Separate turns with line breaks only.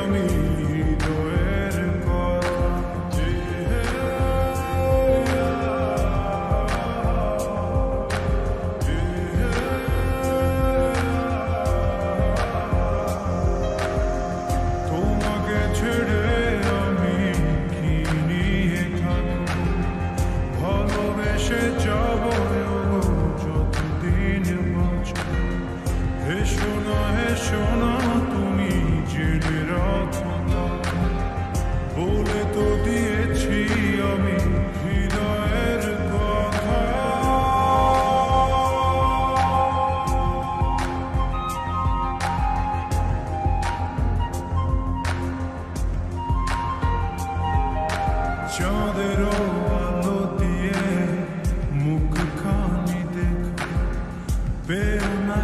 আমি হৃদয়ের কথা। তোমাকে ছেড়ে আমি কি নিয়ে থাকব, ভালোবেসে যাব যতদিন বাঁচব। হেসো না তুমি জেনে রাখো না, বলে তো দিয়েছি আমি হৃদয়ের কথা। চাঁদের আলো দিয়ে মুখ খানি দেখো, পেও না